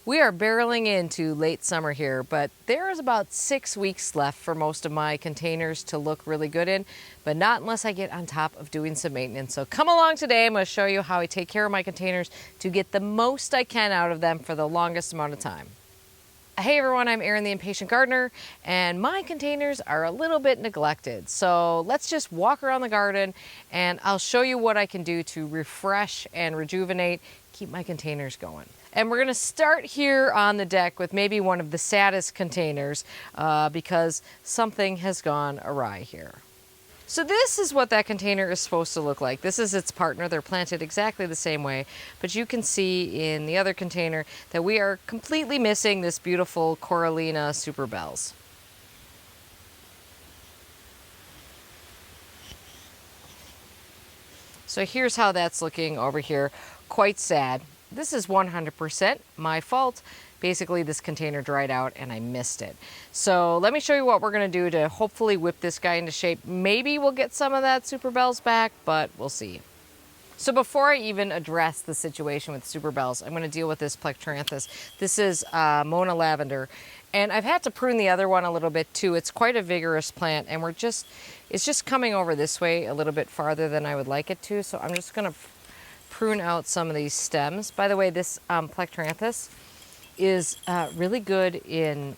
We are barreling into late summer here, but there is about 6 weeks left for most of my containers to look really good in, but not unless I get on top of doing some maintenance. So come along today, I'm going to show you how I take care of my containers to get the most I can out of them for the longest amount of time. Hey everyone, I'm Erin the Impatient Gardener, and my containers are a little bit neglected. So let's just walk around the garden and I'll show you what I can do to refresh and rejuvenate, keep my containers going. And we're gonna start here on the deck with maybe one of the saddest containers because something has gone awry here. So this is what that container is supposed to look like. This is its partner. They're planted exactly the same way, but you can see in the other container that we are completely missing this beautiful Corallina super bells. So here's how that's looking over here. Quite sad. This is 100% my fault. Basically, this container dried out and I missed it. So let me show you what we're gonna do to hopefully whip this guy into shape. Maybe we'll get some of that super bells back, but we'll see. So before I even address the situation with super bells, I'm gonna deal with this Plectranthus. This is Mona Lavender. And I've had to prune the other one a little bit too. It's quite a vigorous plant and it's just coming over this way a little bit farther than I would like it to. So I'm just gonna prune out some of these stems. By the way, this Plectranthus is really good in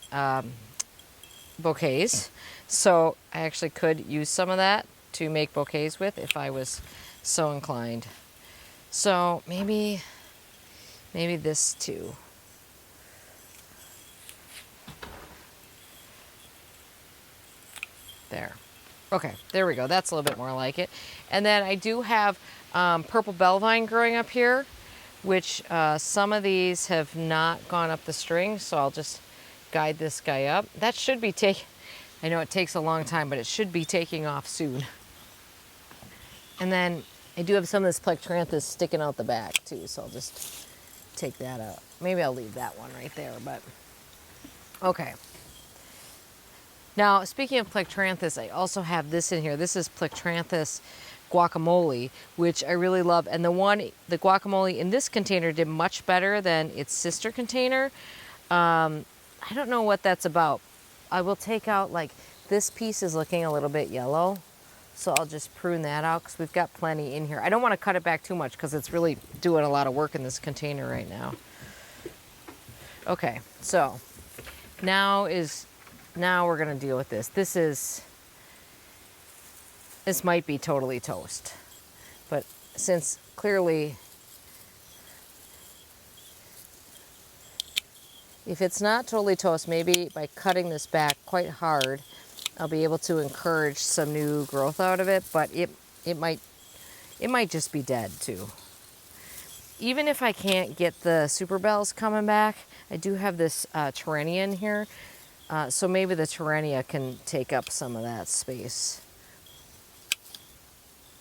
bouquets. So I actually could use some of that to make bouquets with if I was so inclined. So maybe this too. There. Okay, there we go. That's a little bit more like it. And then I do have purple bellvine growing up here, which some of these have not gone up the string, so I'll just guide this guy up. That should be I know it takes a long time, but it should be taking off soon. And then I do have some of this Plectranthus sticking out the back too, so I'll just take that out. Maybe I'll leave that one right there, but okay. Now, speaking of Plectranthus, I also have this in here. This is Plectranthus guacamole, which I really love. And the guacamole in this container did much better than its sister container. I don't know what that's about. I will take out, like, this piece is looking a little bit yellow. So I'll just prune that out because we've got plenty in here. I don't want to cut it back too much because it's really doing a lot of work in this container right now. Okay, so now we're gonna deal with this. This might be totally toast, but since clearly, if it's not totally toast, maybe by cutting this back quite hard, I'll be able to encourage some new growth out of it, but it might just be dead too. Even if I can't get the super bells coming back, I do have this Terrenia in here, so maybe the Terrenia can take up some of that space.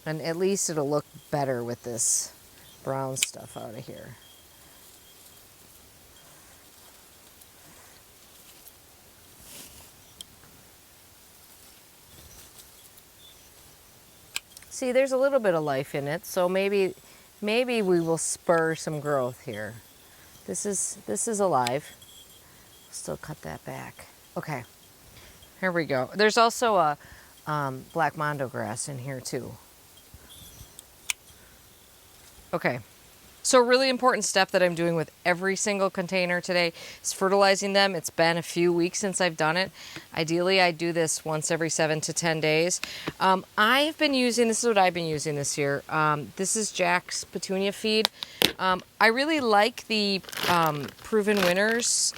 And at least it'll look better with this brown stuff out of here. See, there's a little bit of life in it, so maybe we will spur some growth here. This is alive. Still cut that back. Okay, here we go. There's also a black mondo grass in here too. Okay, so a really important step that I'm doing with every single container today is fertilizing them. It's been a few weeks since I've done it. Ideally, I do this once every 7 to 10 days. I've been using, this is what I've been using this year. This is Jack's Petunia feed. I really like the Proven Winners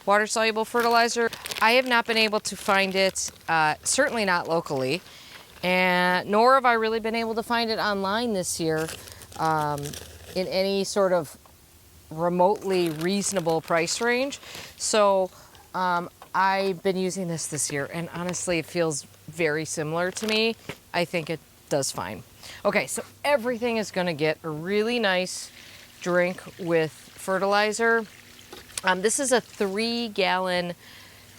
water-soluble fertilizer. I have not been able to find it, certainly not locally, and nor have I really been able to find it online this year. In any sort of remotely reasonable price range. So I've been using this year, and honestly, it feels very similar to me. I think it does fine. Okay, so everything is gonna get a really nice drink with fertilizer. This is a 3-gallon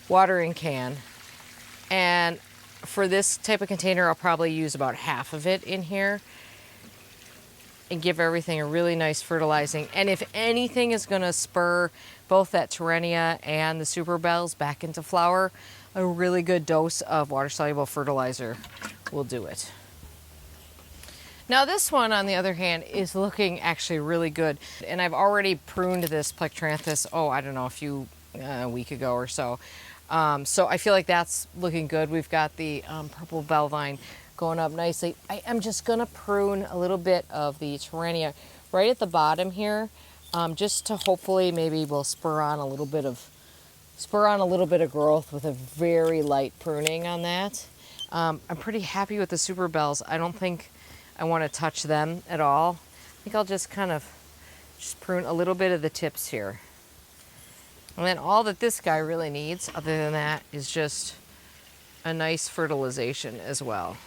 watering can, and for this type of container, I'll probably use about half of it in here. and give everything a really nice fertilizing. And if anything is going to spur both that Terenia and the super bells back into flower, a really good dose of water-soluble fertilizer will do it. Now this one, on the other hand, is looking actually really good. And I've already pruned this Plectranthus, I don't know, a week ago or so. So I feel like that's looking good. We've got the purple bell vine going up nicely. I am just gonna prune a little bit of the Terenia right at the bottom here, just to hopefully maybe we'll spur on a little bit of growth with a very light pruning on that. I'm pretty happy with the super bells. I don't think I want to touch them at all. I think I'll just kind of prune a little bit of the tips here. And then all that this guy really needs, other than that, is just a nice fertilization as well.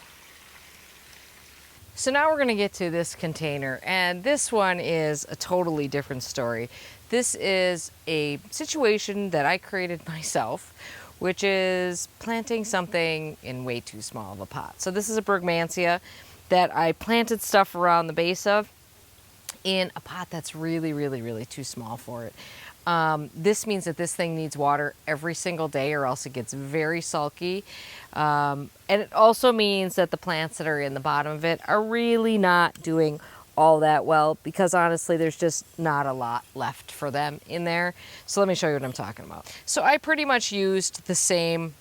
So now we're going to get to this container, and this one is a totally different story. This is a situation that I created myself, which is planting something in way too small of a pot. So this is a Brugmansia that I planted stuff around the base of in a pot that's really, really, really too small for it. This means that this thing needs water every single day or else it gets very sulky. And it also means that the plants that are in the bottom of it are really not doing all that well, because honestly there's just not a lot left for them in there. So let me show you what I'm talking about. So I pretty much used the same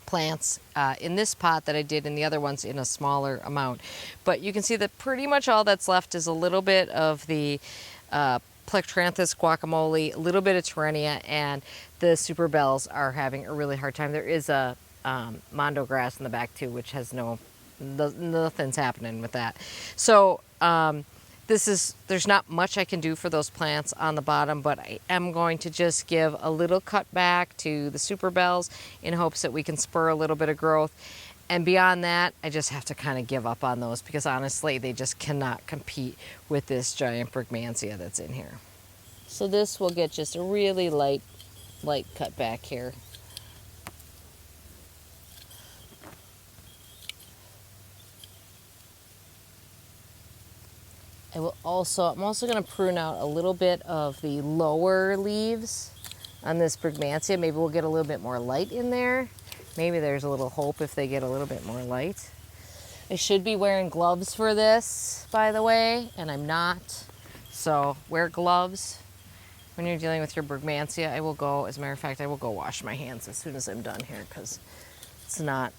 plants in this pot that I did in the other ones in a smaller amount, but you can see that pretty much all that's left is a little bit of the Plectranthus guacamole, a little bit of Terenia, and the super bells are having a really hard time. There is a mondo grass in the back too, which has nothing's happening with that. So there's not much I can do for those plants on the bottom, but I am going to just give a little cut back to the super bells in hopes that we can spur a little bit of growth. And beyond that, I just have to kind of give up on those, because honestly, they just cannot compete with this giant Brugmansia that's in here. So this will get just a really light cut back here. I'm also going to prune out a little bit of the lower leaves on this Brugmansia. Maybe we'll get a little bit more light in there. Maybe there's a little hope if they get a little bit more light. I should be wearing gloves for this, by the way, and I'm not. So wear gloves when you're dealing with your Brugmansia. As a matter of fact, I will go wash my hands as soon as I'm done here, because it's not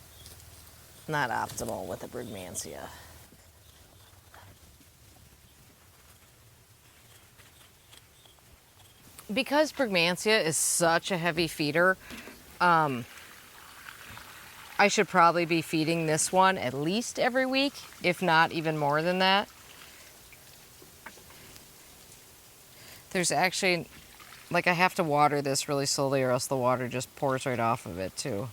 optimal with a Brugmansia. Because Brugmansia is such a heavy feeder, I should probably be feeding this one at least every week, if not even more than that. There's actually, I have to water this really slowly or else the water just pours right off of it too.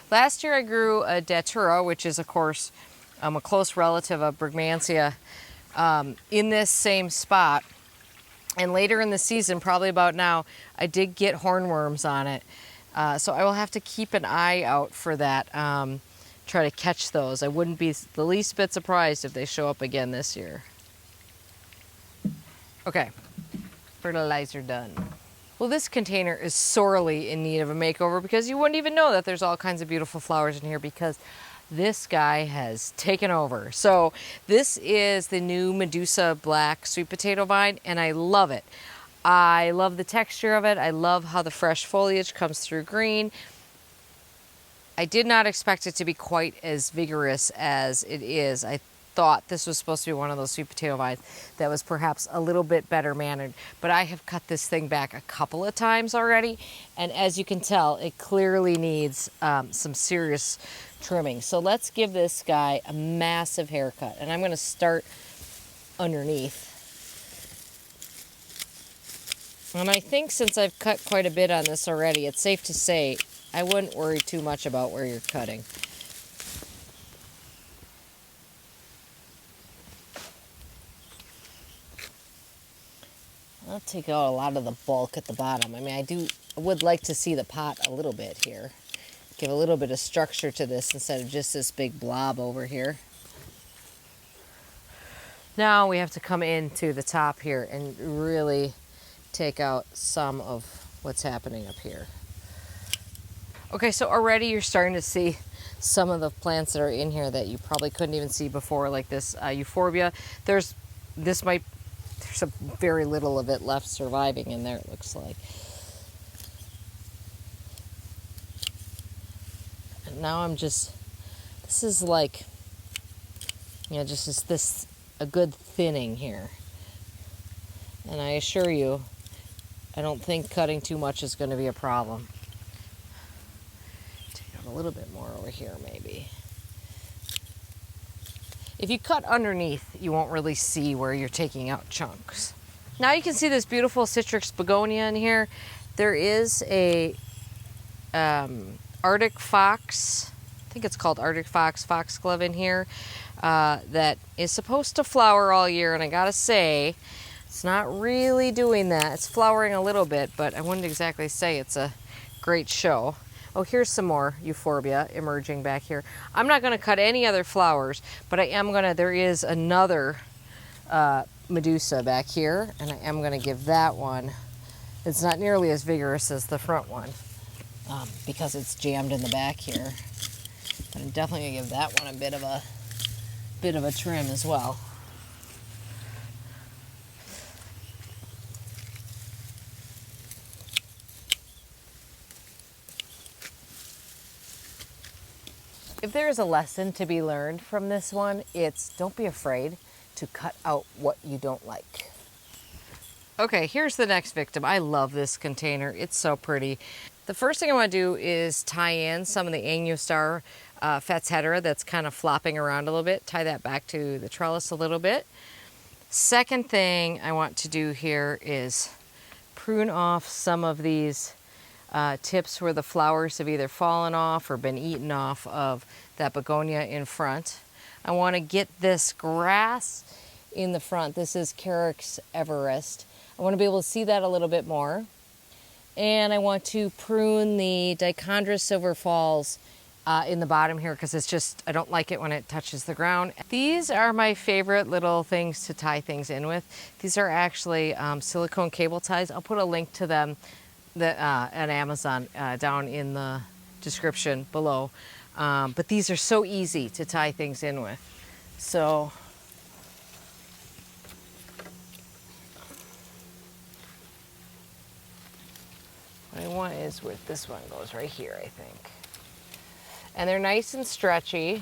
Last year I grew a Datura, which is of course a close relative of Brugmansia, in this same spot. And later in the season, probably about now, I did get hornworms on it. So I will have to keep an eye out for that, try to catch those. I wouldn't be the least bit surprised if they show up again this year. Okay, fertilizer done. Well, this container is sorely in need of a makeover, because you wouldn't even know that there's all kinds of beautiful flowers in here, because this guy has taken over. So this is the new Medusa black sweet potato vine, and I love it. I love the texture of it. I love how the fresh foliage comes through green. I did not expect it to be quite as vigorous as it is. I thought this was supposed to be one of those sweet potato vines that was perhaps a little bit better mannered, but I have cut this thing back a couple of times already, and as you can tell, it clearly needs some serious trimming. So let's give this guy a massive haircut, and I'm going to start underneath. And I think since I've cut quite a bit on this already, it's safe to say I wouldn't worry too much about where you're cutting. I'll take out a lot of the bulk at the bottom. I mean, I would like to see the pot a little bit here. Give a little bit of structure to this instead of just this big blob over here. Now we have to come into the top here and really take out some of what's happening up here. Okay, so already you're starting to see some of the plants that are in here that you probably couldn't even see before, like this euphorbia. There's a very little of it left surviving in there, it looks like. And now this is like, just a good thinning here. And I assure you, I don't think cutting too much is going to be a problem. Take out a little bit more over here, maybe. If you cut underneath, you won't really see where you're taking out chunks. Now you can see this beautiful citrus begonia in here. There is a Arctic fox, I think it's called Arctic foxglove in here, that is supposed to flower all year, and I gotta say, it's not really doing that. It's flowering a little bit, but I wouldn't exactly say it's a great show. Oh, here's some more euphorbia emerging back here. I'm not gonna cut any other flowers, but there is another Medusa back here, and I am gonna give that one, it's not nearly as vigorous as the front one, because it's jammed in the back here. But I'm definitely gonna give that one a bit of a trim as well. If there is a lesson to be learned from this one, it's don't be afraid to cut out what you don't like. Okay, here's the next victim. I love this container. It's so pretty. The first thing I want to do is tie in some of the Angiostar Fats Hetera that's kind of flopping around a little bit. Tie that back to the trellis a little bit. Second thing I want to do here is prune off some of these tips where the flowers have either fallen off or been eaten off of that begonia in front. I want to get this grass in the front. This is Carex Everest. I want to be able to see that a little bit more. And I want to prune the Dichondra Silver Falls in the bottom here, because I don't like it when it touches the ground. These are my favorite little things to tie things in with. These are actually silicone cable ties. I'll put a link to them at Amazon down in the description below. But these are so easy to tie things in with. So what I want is where this one goes right here, I think. And they're nice and stretchy.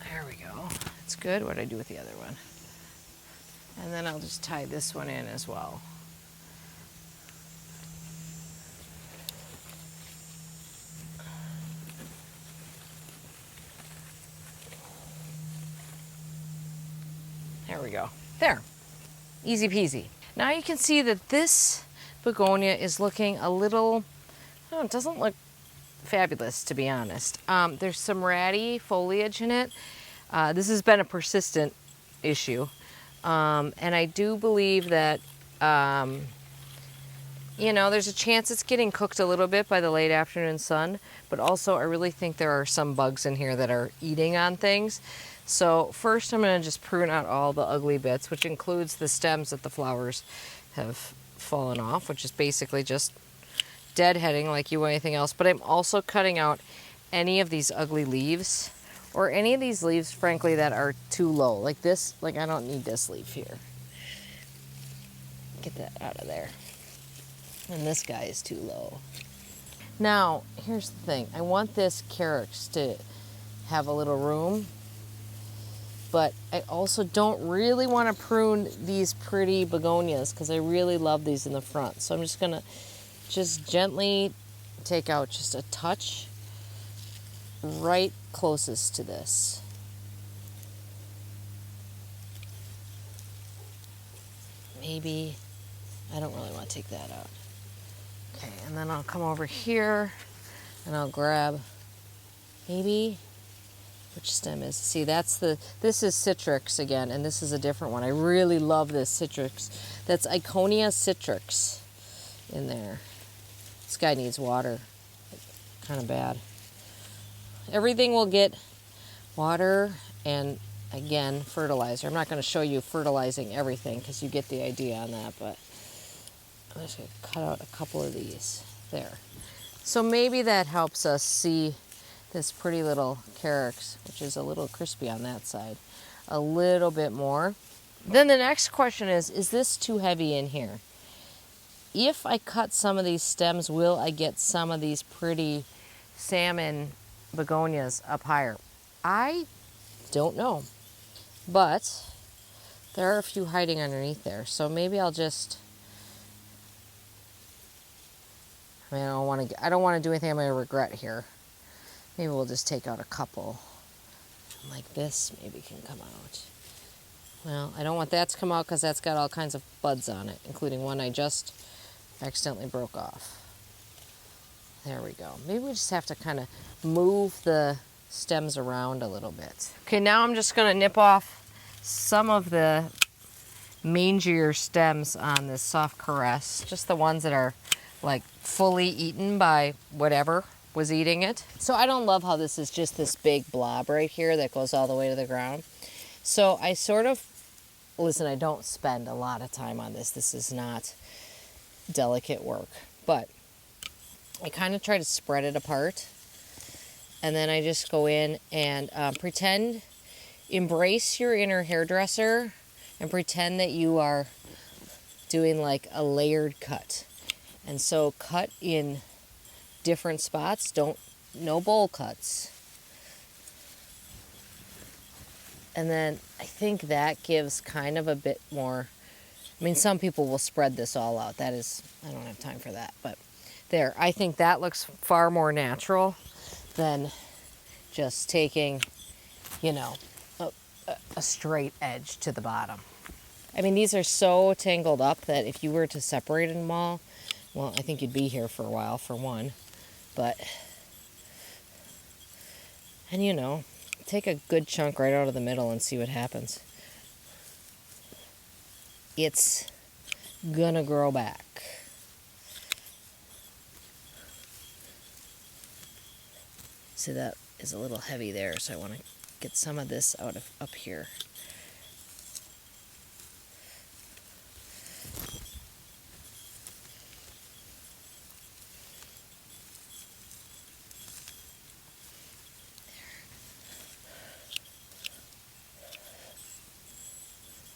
There we go. That's good. What do I do with the other one? And then I'll just tie this one in as well. There we go. There. Easy peasy. Now you can see that this begonia is looking a little, it doesn't look fabulous, to be honest. There's some ratty foliage in it. This has been a persistent issue. And I do believe that, there's a chance it's getting cooked a little bit by the late afternoon sun, but also I really think there are some bugs in here that are eating on things. So first I'm going to just prune out all the ugly bits, which includes the stems that the flowers have fallen off, which is basically just deadheading like you would anything else. But I'm also cutting out any of these ugly leaves, or any of these leaves, frankly, that are too low. Like this, I don't need this leaf here. Get that out of there. And this guy is too low. Now, here's the thing. I want this carex to have a little room, but I also don't really want to prune these pretty begonias because I really love these in the front. So I'm just gonna gently take out just a touch right closest to this. Maybe, I don't really want to take that out. Okay, and then I'll come over here and I'll grab maybe, which stem is, see this is Citrix again, and this is a different one. I really love this Citrix. That's Iconia Citrix in there. This guy needs water, kind of bad. everything will get water and, again, fertilizer. I'm not going to show you fertilizing everything because you get the idea on that, but I'm just going to cut out a couple of these. There. So maybe that helps us see this pretty little carex, which is a little crispy on that side, a little bit more. Then the next question is this too heavy in here? If I cut some of these stems, will I get some of these pretty salmon begonias up higher? I don't know, but there are a few hiding underneath there, so maybe I'll just, I mean, I don't want to do anything I'm going to regret here. Maybe we'll just take out a couple. Like this maybe can come out. Well, I don't want that to come out because that's got all kinds of buds on it, including one I just accidentally broke off. There we go. Maybe we just have to kind of move the stems around a little bit. Okay, now I'm just going to nip off some of the mangier stems on this soft caress, just the ones that are like fully eaten by whatever was eating it. So I don't love how this is just this big blob right here that goes all the way to the ground. So I sort of, listen, I don't spend a lot of time on this. This is not delicate work, but I kind of try to spread it apart. And then I just go in and embrace your inner hairdresser and pretend that you are doing like a layered cut. And so cut in different spots, no bowl cuts. And then I think that gives kind of a bit more, I mean, some people will spread this all out. That is, I don't have time for that, but there, I think that looks far more natural than just taking, you know, a straight edge to the bottom. I mean, these are so tangled up that if you were to separate them all, well, I think you'd be here for a while, for one. But, and you know, take a good chunk right out of the middle and see what happens. It's gonna grow back. See, that is a little heavy there, so I want to get some of this out of up here.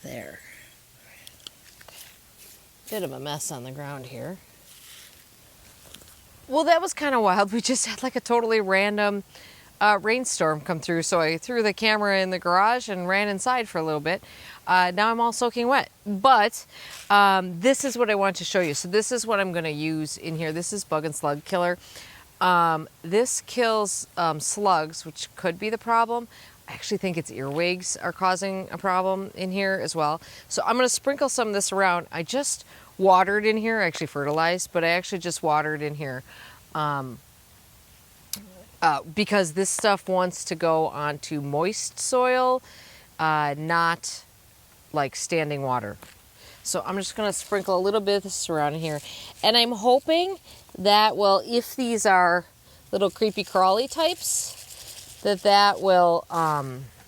There. Bit of a mess on the ground here. Well, that was kind of wild. We just had like a totally random rainstorm come through. So I threw the camera in the garage and ran inside for a little bit. Now I'm all soaking wet. But this is what I want to show you. So this is what I'm going to use in here. This is bug and slug killer. This kills slugs, which could be the problem. I actually think it's earwigs are causing a problem in here as well. So I'm going to sprinkle some of this around. I just watered in here, actually fertilized, but I actually just watered in here because this stuff wants to go onto moist soil, not like standing water. So I'm just going to sprinkle a little bit of this around in here. And I'm hoping that, well, if these are little creepy crawly types, that will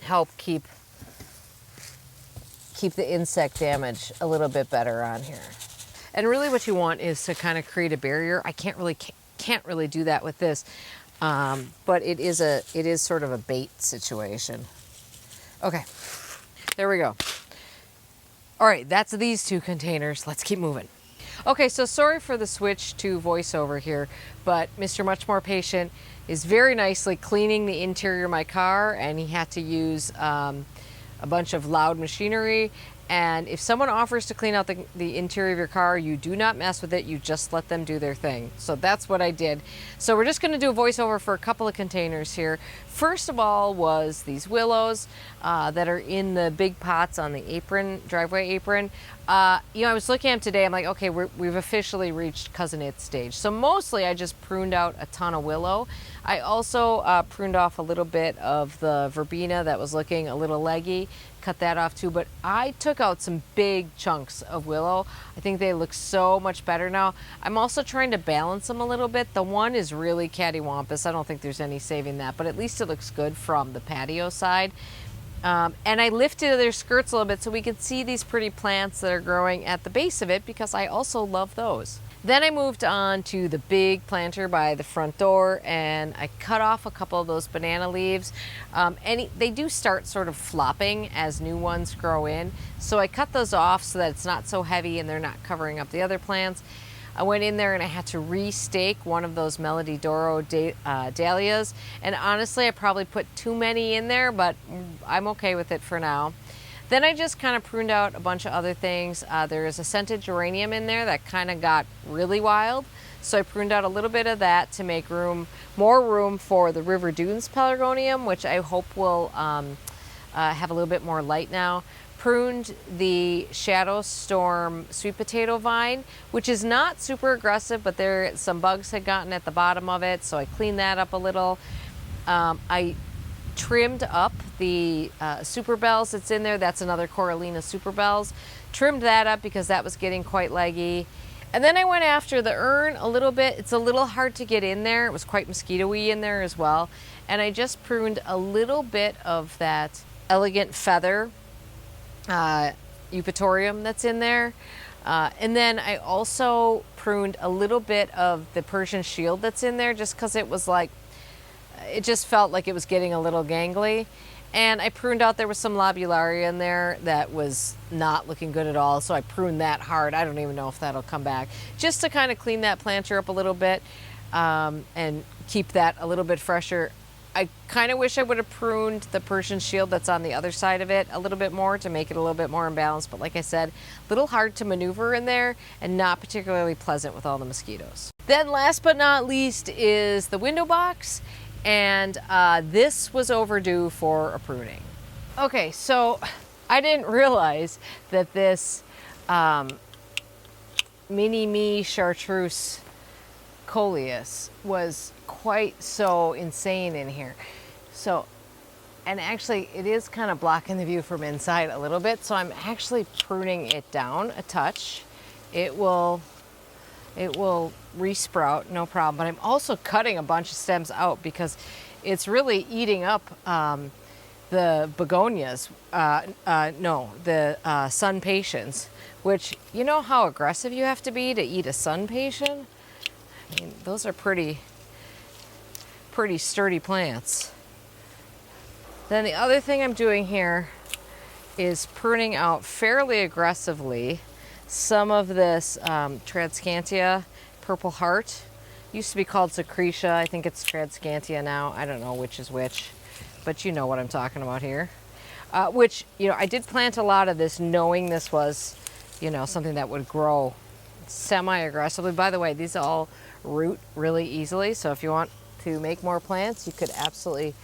help keep the insect damage a little bit better on here. And really what you want is to kind of create a barrier. I can't really do that with this, but it is sort of a bait situation. Okay, there we go. All right, that's these two containers. Let's keep moving. Okay, so sorry for the switch to voiceover here, but Mr. Much More Patient is very nicely cleaning the interior of my car, and he had to use a bunch of loud machinery. And if someone offers to clean out the interior of your car, you do not mess with it. You just let them do their thing. So that's what I did. So we're just going to do a voiceover for a couple of containers here. First of all was these willows that are in the big pots on the apron, driveway apron. I was looking at them today. I'm like, okay, we've officially reached cousin it stage. So mostly I just pruned out a ton of willow. I also pruned off a little bit of the verbena that was looking a little leggy cut that off too. But I took out some big chunks of willow. I think they look so much better now. I'm also trying to balance them a little bit. The one is really cattywampus. I don't think there's any saving that, but at least it looks good from the patio side. And I lifted their skirts a little bit so we could see these pretty plants that are growing at the base of it, because I also love those. Then I moved on to the big planter by the front door, and I cut off a couple of those banana leaves. They do start sort of flopping as new ones grow in, so I cut those off so that it's not so heavy and they're not covering up the other plants. I went in there and I had to restake one of those Melody Doro dahlias, and honestly I probably put too many in there, but I'm okay with it for now. Then I just kind of pruned out a bunch of other things. There is a scented geranium in there that kind of got really wild, so I pruned out a little bit of that to make more room for the River Dunes pelargonium, which I hope will have a little bit more light now. Pruned the Shadow Storm sweet potato vine, which is not super aggressive, but some bugs had gotten at the bottom of it, so I cleaned that up a little. I trimmed up the Super Bells that's in there. That's another Coralina Super Bells. Trimmed that up because that was getting quite leggy. And then I went after the urn a little bit. It's a little hard to get in there. It was quite mosquito-y in there as well. And I just pruned a little bit of that Elegant Feather Eupatorium that's in there. And then I also pruned a little bit of the Persian Shield that's in there, just because it just felt like it was getting a little gangly. And I pruned out, there was some lobularia in there that was not looking good at all, so I pruned that hard. I don't even know if that'll come back. Just to kind of clean that planter up a little bit and keep that a little bit fresher. I kind of wish I would have pruned the Persian Shield that's on the other side of it a little bit more to make it a little bit more imbalanced, but like I said, a little hard to maneuver in there and not particularly pleasant with all the mosquitoes. Then last but not least is the window box. And this was overdue for a pruning. Okay, so I didn't realize that this mini-me chartreuse coleus was quite so insane in here. So, and actually it is kind of blocking the view from inside a little bit, so I'm actually pruning it down a touch. It will resprout, no problem, but I'm also cutting a bunch of stems out because it's really eating up the begonias, the sun patience, which, you know how aggressive you have to be to eat a sun patient? I mean, those are pretty sturdy plants. Then the other thing I'm doing here is pruning out fairly aggressively some of this Transcantia Purple Heart. Used to be called Secretia. I think it's Transcantia now. I don't know which is which, but you know what I'm talking about here. Which, I did plant a lot of this knowing this was, something that would grow semi-aggressively. By the way, these all root really easily, so if you want to make more plants, you could absolutely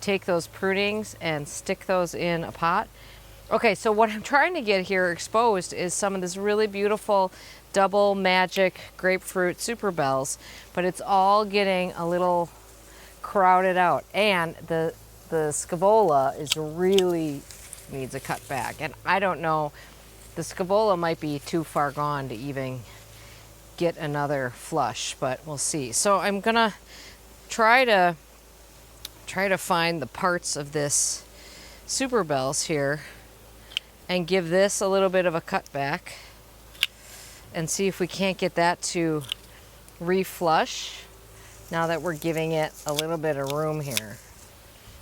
take those prunings and stick those in a pot. Okay, so what I'm trying to get here exposed is some of this really beautiful double magic grapefruit super bells, but it's all getting a little crowded out, and the scavola really needs a cut back, and I don't know, the scavola might be too far gone to even get another flush, but we'll see. So I'm gonna try to find the parts of this super bells here and give this a little bit of a cut back and see if we can't get that to reflush now that we're giving it a little bit of room here.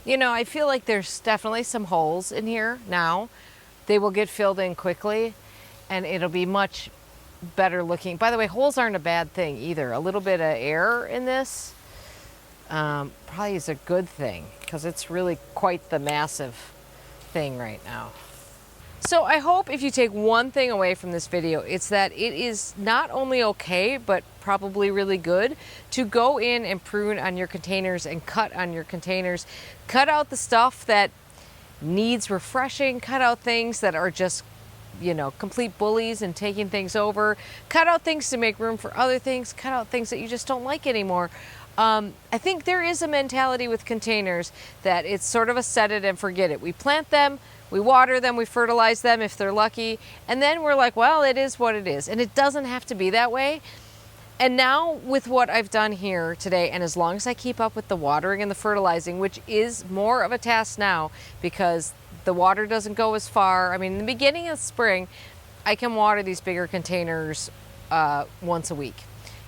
I feel like there's definitely some holes in here now. They will get filled in quickly and it'll be much better looking. By the way, holes aren't a bad thing either. A little bit of air in this probably is a good thing because it's really quite the massive thing right now. So I hope if you take one thing away from this video, it's that it is not only okay, but probably really good to go in and prune on your containers and cut on your containers. Cut out the stuff that needs refreshing, cut out things that are just, complete bullies and taking things over. Cut out things to make room for other things. Cut out things that you just don't like anymore. I think there is a mentality with containers that it's sort of a set it and forget it. We plant them, We water them, we fertilize them if they're lucky, and then we're like, well, it is what it is. And it doesn't have to be that way. And now with what I've done here today, and as long as I keep up with the watering and the fertilizing, which is more of a task now because the water doesn't go as far. I mean, in the beginning of spring, I can water these bigger containers once a week.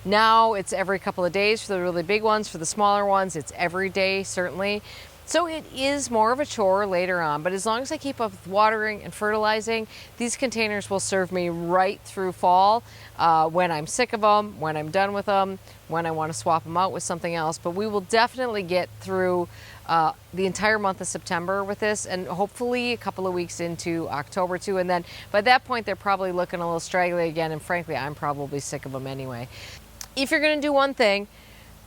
Now it's every couple of days for the really big ones. For the smaller ones, it's every day, certainly. So it is more of a chore later on, but as long as I keep up with watering and fertilizing, these containers will serve me right through fall, when I'm sick of them, when I'm done with them, when I want to swap them out with something else. But we will definitely get through the entire month of September with this, and hopefully a couple of weeks into October too. And then by that point, they're probably looking a little straggly again, and frankly, I'm probably sick of them anyway. If you're going to do one thing,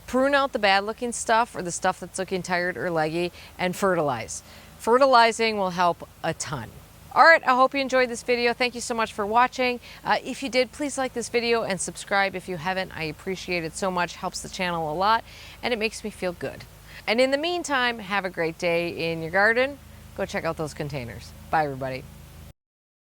prune out the bad looking stuff or the stuff that's looking tired or leggy, and fertilize. Fertilizing will help a ton. All right, I hope you enjoyed this video. Thank you so much for watching. If you did, please like this video and subscribe if you haven't. I appreciate it so much. Helps the channel a lot, and it makes me feel good. And in the meantime, have a great day in your garden. Go check out those containers. Bye, everybody.